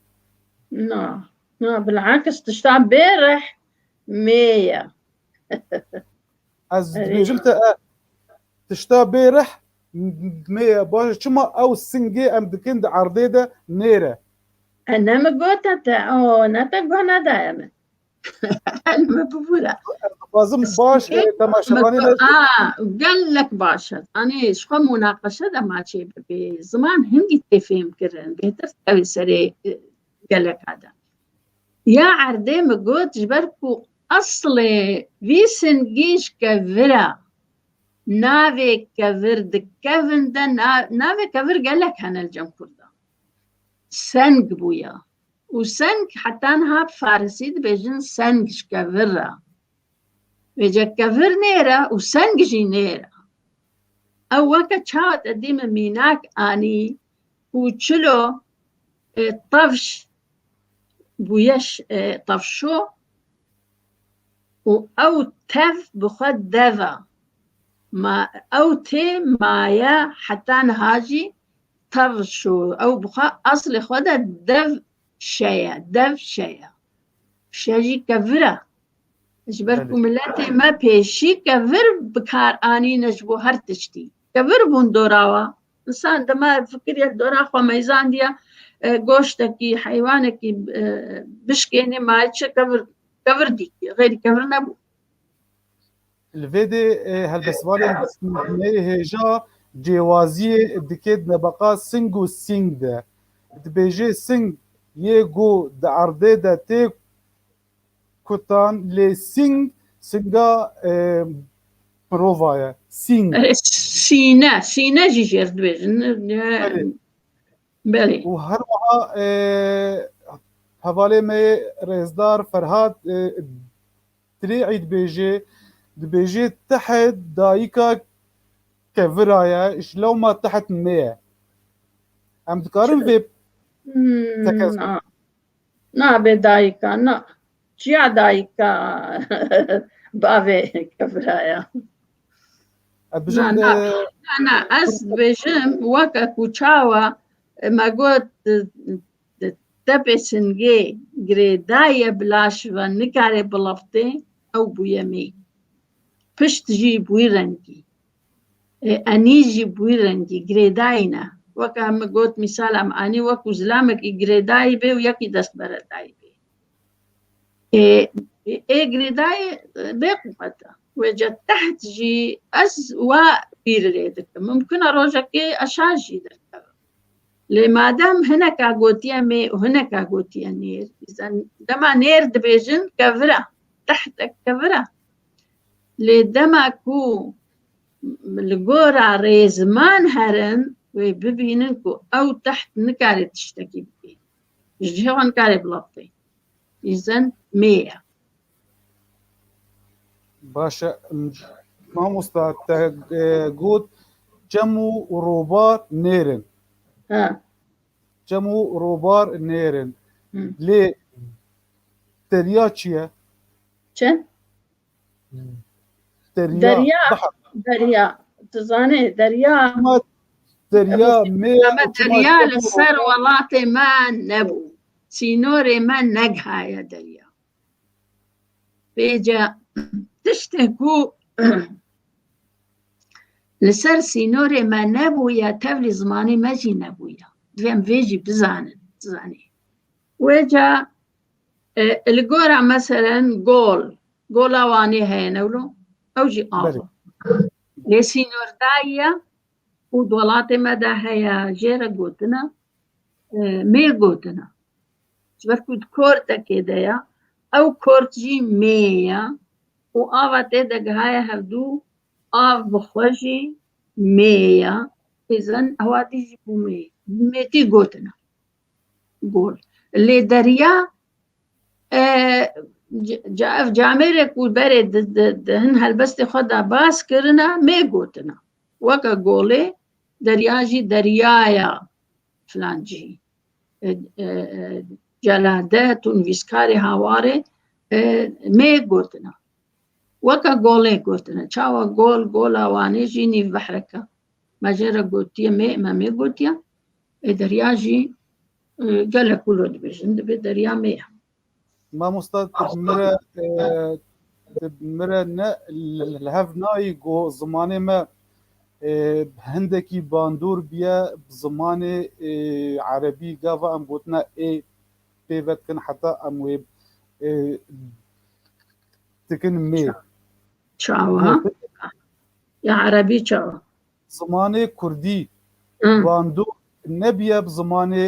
لا بالعكس تشتغل امبارح 100 ez dibêjim te tişta bê rih mê baş çima ew singê em dikin di erdê de nêr e انا ما قلت نتا دائما انا ما بقولها Bazım baş temaşavanî قال لك باشا انا شخو مناقشه ده ما شيء بزمان هندي تفهم كرن بهتر قوي سري قال لك هذا يا عردي ما قلت جبركو اصلي فيسن جيش كفرا نافي كفر دكفن ده نافي كفر قال لك هنا الجمهور ده سنج بويا وسنج حتى انها بفارسي بيجن سنج كفرا بيجا كفر نيرا وسنج جي نيرا اوكا تشاوت قديم ميناك اني وتشلو طفش بويش طفشو او تف بخد دفا ما او تي مايا حتى هاجي طفشو او بخا اصل خدا دف شيا شاجي كفرة اجبركم ملاتي ما بيشي كفر بكار اني نجبو هر تشتي كفر بون دوراوا انسان دما فكر يا دورا خو ميزان ديا گوشتكي حيوانكي بشكيني ما كفر دي غير كفر نبو الفيدي هالبسوالي هجا جوازي دكيد نبقى سنجو سينج ده دبيجي سينج يجو دا عرضي دا تي كوتان لي سينج سينجا بروفايا سينج سينا جيجير دويجن بله وهروها حوالي ما رزدار فرهاد تريعيد بيجي تحت دايكا كفرايا شلو ما تحت 100 عم تقارن في تكسر نا بدايكا نا جيا دايكا بافي كفرايا أنا أس بيجم وكا كوتشاوا ما قلت تبي سنجي جريدايا بلاش ونكاري بلفتي أو بويمي پشت جي بويرنجي أني جي بويرنجي جريداينا وكا ما قلت مثال أم أني وكو زلامك جريداي بي ويكي دست برداي بي جريداي بيقومتا وجد تحت جي أز وبير ليدك ممكن أروجك أشاجي دك لمادام هناك قوتيا مي وهناك قوتيا نير إذا دما نير دبيجن كفرة تحت كفرة لدما كو الجورا ريزمان هرن وببينكو أو تحت نكاري تشتكي بي جهوان كاري بلطي إذا 100 باشا ما مستعد قوت جمو روبار نيرن جمو روبار نيرن لێ دەریا چییە؟ چەند دەریا دەریا تزانێ دەریا دەریا ئەمە دەریا لەسەر وڵاتێ من نەبوو سینۆرێ من نەگهایە دەریا بێجە تشتێک و لەسەر سینۆرێ مە نەبووە تەولی زمانی مەجی نەبووە دوێم vێژی بزانن زانێ وێجا li gora meselen gola wanê heye newlo ew jî av lê sînordayiye û welatê me de heye jê re gotina mê gotina ji ber ku kortekê de ye ew kort jî mê ye û ava tê de gihaye hevdû av bixwe jî mê ye êzin hewatî jî bû mê mêtî gotina gol lê deriya ev camerek û berê di hin helbestê xwe de bas kirine mê gotina weke golê deriya jî deryaya filan cihî celadet û nivîskarê hawarê mê gotina weke golê gotina çawa gola wanê jî nîv behreke me jê re gotiye mê me mê gotiye derya jî gelek wilo dibêjin dibe derya mê ye مامۆستا mirê ne li hev nayî got zimanê me hindekî bandor biye bi zimanê erebî gava em gotina ê pêve dikin heta em wê dikin mê çawa ya erebî çawa zimanê kurdî bandor nebiye bi zimanê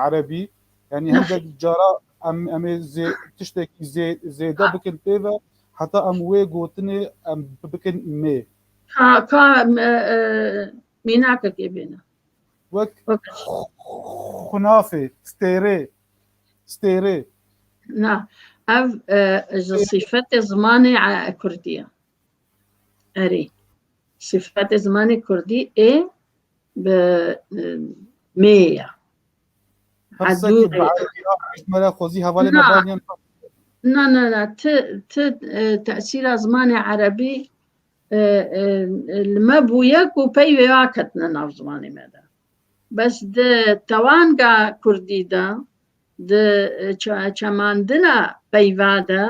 erebî yani hindek cara em ê tiştekî zêde bikin pêve heta em wê gotinê em bikin mê ka mînakekê bêne wek xunafê stêrê na ev ji sîfetê zimanê kurdî ye erê sîfetê zimanê kurdî ê bi mê ye خۆزی هەواڵێ نەبانیان نا تأثیرا زمانی عربی لما بویەک و پەیوێ واکەتنە ناو زمانی مەدا بەس تەوانگا کوردیدا چەماندنە پەیوادا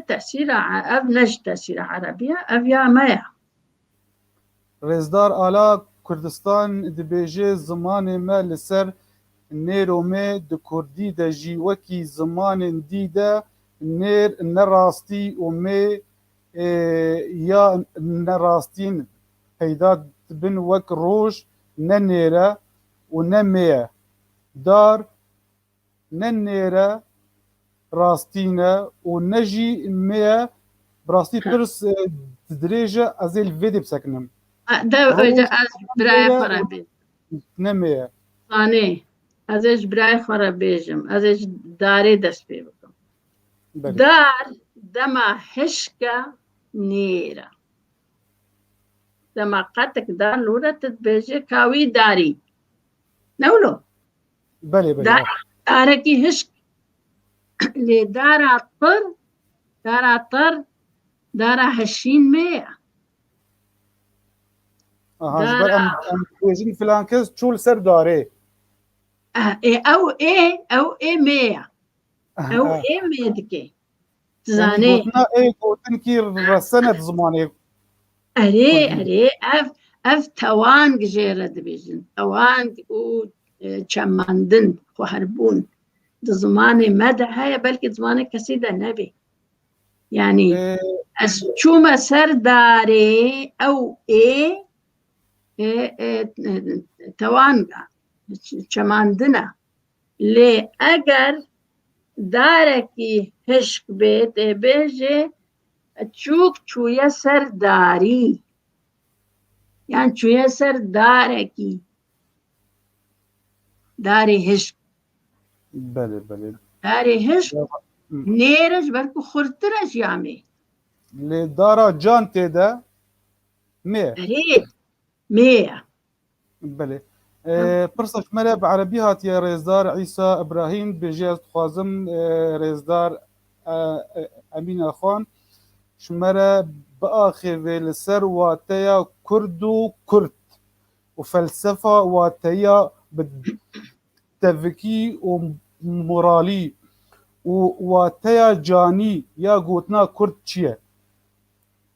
تأثیرا ev neji تأثیرا عربیە ev ya me ye Rêzdar ala Kurdistan dibêje zimanê me li ser nêro mê di Kurdî de jî wekî zimanên dî de nêr nerastî û mê ya nerastîn peyda dibin wek roj ne nêre û ne mê ye dar ne nêre rastîne û ne jî mê ye bi rastî pirs dirêj e ez ê li vê de bisekinim ez biraya xwe re bêjim ne mê ye anê ez ê ji biraya xwe re bêjim ez ê ji darê dest pê bikim dar dema hişka nêr e dema qetek dar lûre tu dibêje ka wî darî newlo belê darekî hişk lê dara tir dara hişîn mê ye em bêjin filan kes çû li ser darê ew ê mê ye ew ê mê dike zanê gotin kî resene di zimanê erê ev tewang jê re dibêjin tewang û çemandin xweherbûn di zimanê me de heye belkî zimanê kesî de nebe yani ez çûme ser darê ew ê tewanga çemandina lê eger darekî hişk bê tê bêje çûk çûye ser darî yan çûye ser darekî darê hişk darê hişk nêr e ji ber ku xurtir e jiya mê lê dara can tê de mê erê mê ye belê پرسش مره بعربی هاتیه رزدار عیسی ابراهیم بجی از خوازم رزدار امین خان شمره بآخر لسر واتیا کرد و کرد وفلسفة واتیا بالتفكي ومورالي واتیا جاني يا قوتنا كرد چيه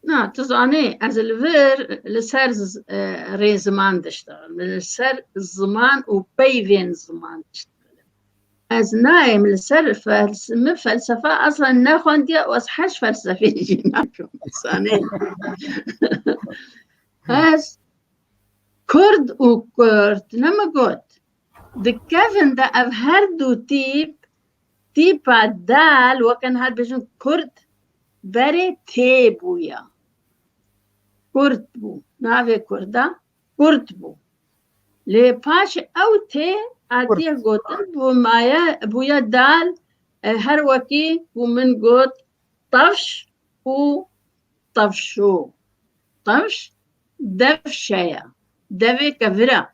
نا تزاني از الفير لسر ري زمان تشتغل لسر الزمان وبيفين زمان تشتغل از نايم لسر فلسفة أصلا ناخون دي واسحش فلسفة جيناكم تزاني از كرد وكرد نما قلت دكافن دا أف هردو تيبا دال وكان هاد بجون كرد بري تيبويا كرد بو ناوي كردا كرد بو لي باش او تي عادية قوتن بو مايا بويا دال هر وكي ومن قوت طفش و طفشو طفش دفشايا دفي كفرا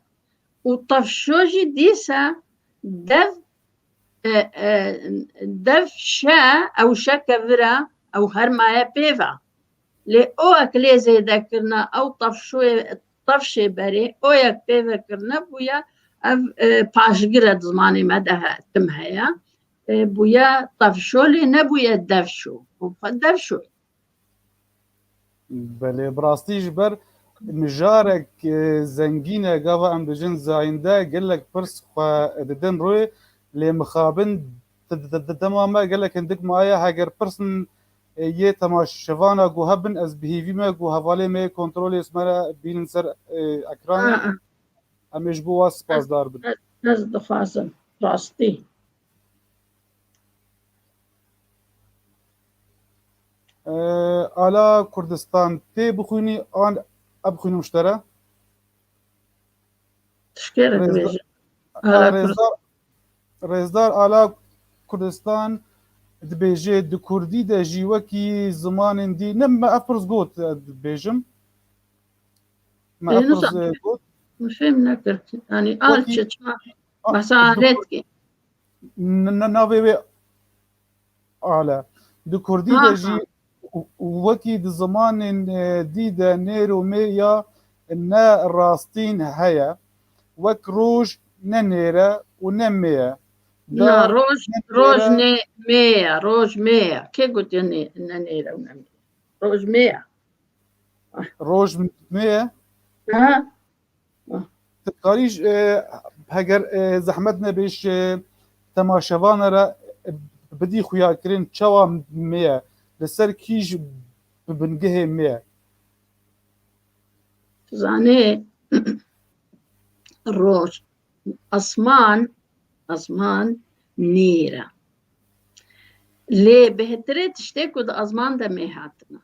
وطفشوجي ديسا دفشا او شكفرا او هر مايا بيفا لي او اكلي زيدا كرنا او طفشي بري او يك بيفا كرنا بويا باشقرة زماني مدها تمهيا بويا طفشو لي نبويا دفشو دفشو بله براستيش بر مجارك زنگينه قاوا ام بجن زاينده قال لك برس ددن روي لي مخابن تماما قال لك عندك معايا هاجر برسن ये तमाशवाना गुहबन अज बिहेवी में गुहवाले में कंट्रोल इसमें been sir अकरान हमेश बुआस पासदार बन از دخوازم راستی आला कुर्दिस्तान ते बखुनी आन अब खुनी मुश्तरा تشكيلة بيجي रेजदार आला कुर्दिस्तान دبيجي دكردي دا جيوكي زمان دي نما افرز قوت دبيجم ما افرز قوت مش فاهم نكرت يعني تشتش بس عادتك ناوي على دكردي دا جي وكي د زمان دي دا نيرو ميا نا راستين هيا وك روج ننيرة ونمية لا روج مية روج مية كي قلت يعني ننيرة ونمية روج مية روج مية تقاريش هجر زحمتنا بيش تماشوان را بدي خويا كرين تشوا مية لسر كيش بنجه مية زاني روج أسمان نيرة ليه بهتري تشتكو دا أزمان دا ميهاتنا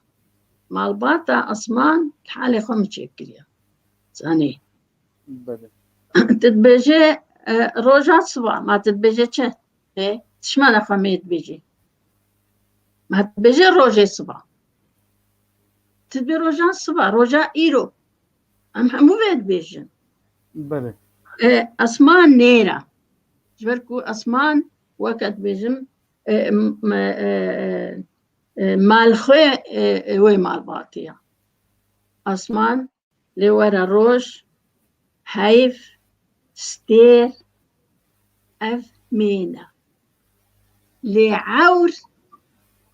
مالباتا أسمان حالي خم تشكريا زاني تتبجي روجات صبا ما تتبجي چه ايه تشمانا خميت بيجي ما تتبجي روجي صبا تتبجي روجات صبا روجا إيرو مو بيت بيجن بله أسمان نيرة جبركو أسمان وقت بيجم مالخي وي مال باطية أسمان لورا روش هايف ستير أف مينا لعور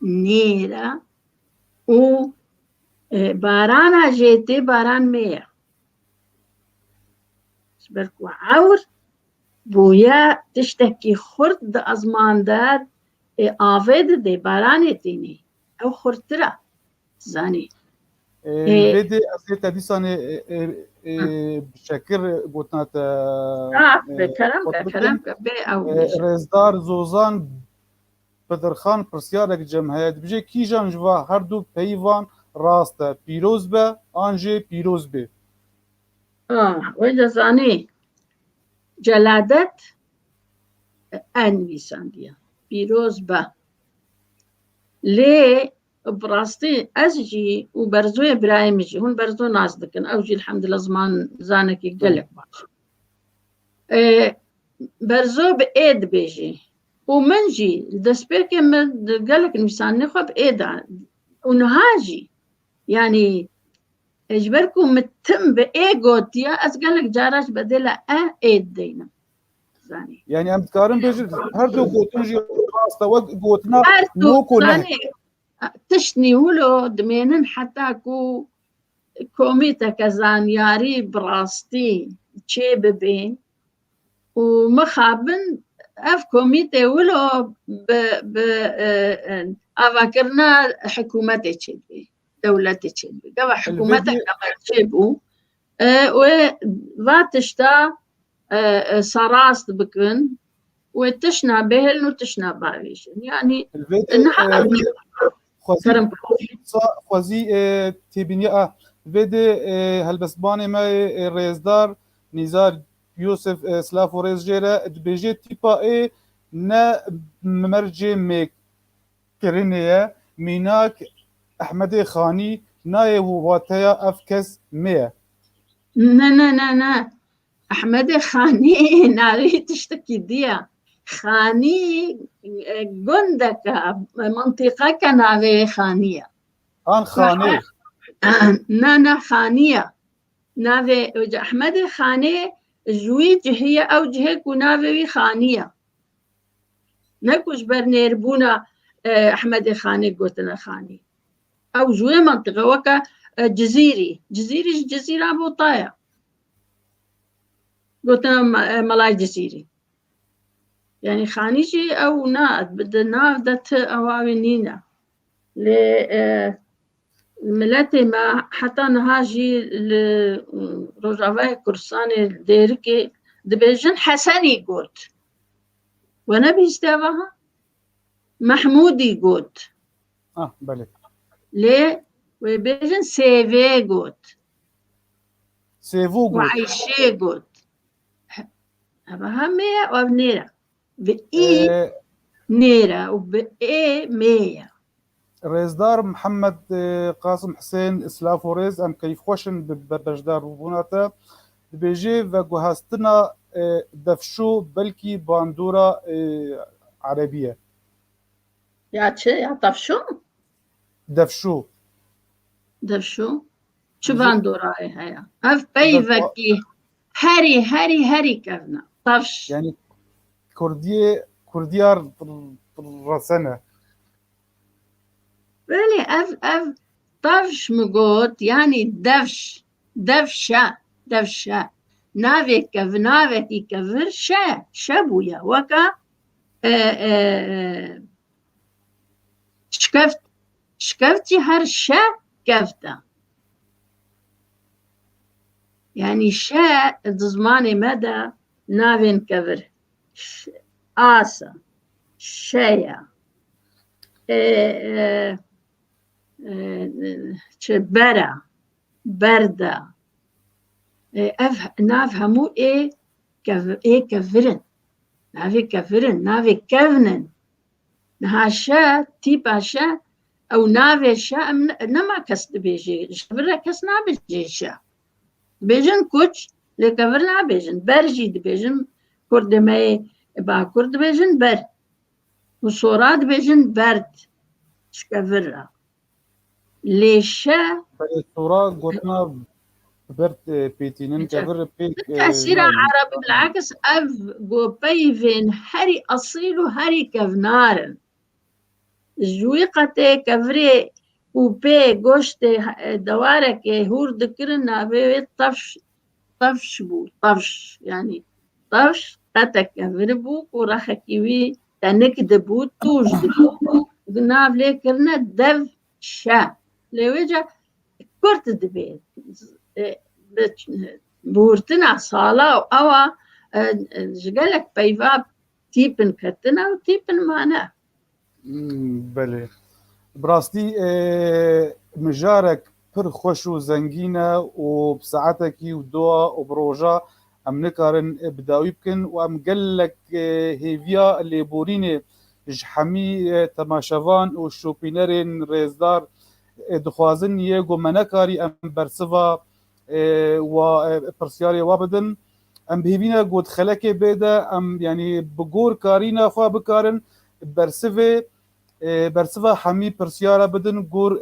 نيرة و بارانا جيتي باران مية جبركو عور بويا تشتكي خرد أزمان دار آفيد دي باراني تيني أو خرطرة زاني بدي أسئلة دي سنة بشكل قلتنا بكلامك بي أو رزدار زوزان بدرخان برسيارك جمهيت بجي كي جان جوا هردو بيوان راستا بيروز به آنجي بيروز به ويجا زاني جلادت أنويسانديا بيروز با لي براستي أزجي وبرزو إبراهيم جي هون برزو ناس دكن أوجي الحمد لله زمان زانك يقلق باش برزو بإيد بيجي ومنجي دسبيك من قالك المسان نخب إيدا ونهاجي يعني اجبركم متم بإيجوتيا أسقالك جاراش بدلا إيد دينا يعني ام تكارن بيجي هر دو قوتن جي راستا وقوتنا أرتو نوكو نه زاني تشني ولو دمينن حتى كو كوميتا كزانياري براستي تشي ببين ومخابن اف كوميتا ولو ب افاكرنا حكومتي تشبي دولتي تشبي قبل حكومتك قبل تشبو وفاتشتا سراست بكن وتشنا بهل وتشنا باويش يعني خوازی تبینی ویدی هلبسبانی ما رزدار نیزار یوسف اسلاف و رز جره دبیجه تیپا نه مرجع مکرینه میناک احمد خانی نای واتیا افکس میه نه احمد خاني ناري تشتكي ديا خاني جندك منطقة ناري خانية خاني نانا خانية نافي أحمد خاني جويج هي أو جهك ونافي خانية نكوش برنيربونا أحمد خاني قوتنا خاني أو جوي منطقة وكا جزيري جزيرة بوطايا قلتنا ملاي جزيري يعني خانيجي أو ناد بدنا دت أواوي نينا الملاتي ما حتى نهاجي لرجعوه كرساني ديركي دبيجن حسني قوت وانا بيستوها محمودي قوت بله ليه وبيجن سيفي قوت سيفو قوت وعيشي قوت أبهمية وبنيرة بإي نيرة وبإي مية ريزدار محمد قاسم حسين اسلاف وريز ام كيف خوشن ببجدار وبوناتا بيجي وجهاستنا دفشو بلكي باندورا عربية يا طفشو دفشو شو باندورا هيا اف بيفكي هري كرنا طفش يعني كرديار رسنة بلي اف طفش مقوت يعني دفشة نافك كفر شبويا وكا شكفتي هر كفتا يعني زماني مدى نافين كفر آسا شايا برا بردة نافهمو كفرن نافي كفنن نها تيبا او نافي نما كس بيجي شبرا كس نابيجي بيجن كوش لكفرنا بيجن برجي بيجن كرد ماي با كرد بيجن بر وصورات بيجن برد شكفرها ليش الصورات قلنا برد بيتينن كفر بيك تأثير عربي بالعكس جو بيفين هري أصيل هري كفنارن جويقة كفري وبي قشت دوارك هور ذكرنا بي طفش يعني طفش قتك كفربوك ورخكيوي تنك دبوت توج دبوت قلنا بلي كرنا دف شا لوجه كرت دبيت بورتنا صالة أو جالك بيفاب تيبن كتنا وتيبن معنا بله براستي مجارك پر خوش و زنگینه و بساعتکی و دوا و بروجا ام نکارن بداوی بکن و ام گلک هیویا اللي بورین جحمی تماشوان و شوپینرین رزدار دخوازن یگو منکاری ام برسوا و پرسیاری وابدن ام بهیوینا گود خلک بده ام یعنی بگور کارینا خوا بکارن برسفه همی پرسیارا بدن گور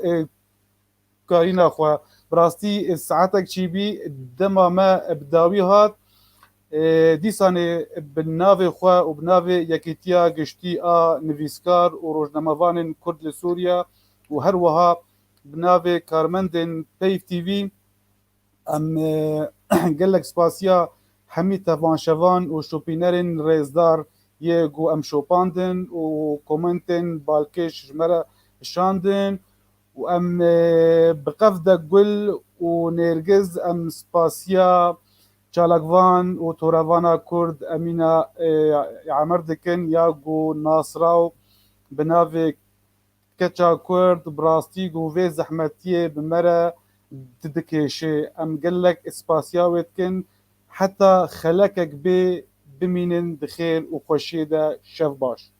کارینا خوا براستی ساعتك چی بی دما ما بداوی هات دیسانه بناوی خوا و بناوی یکیتیا گشتی نویسکار و روزنامه‌وان کرد لسوریا و هر وها بناوی کارمندن پیف تیوی ام گلک سپاسیا همی توانشوان و شوپینرین ریزدار یه گو ام شوپاندن و کومنتن بالکش جمره شاندن و ام بقفده گل و نرگز ام سپاسیا چالکوان و توراوانا کرد امینا عمر دکن یا گو ناصراو بناوی کچا کرد براستی گو وی زحمتیه بمره ددکشه ام گلک اسپاسیاویت کن حتی خلکک بمینن بخیر و خوشی ده شف باش.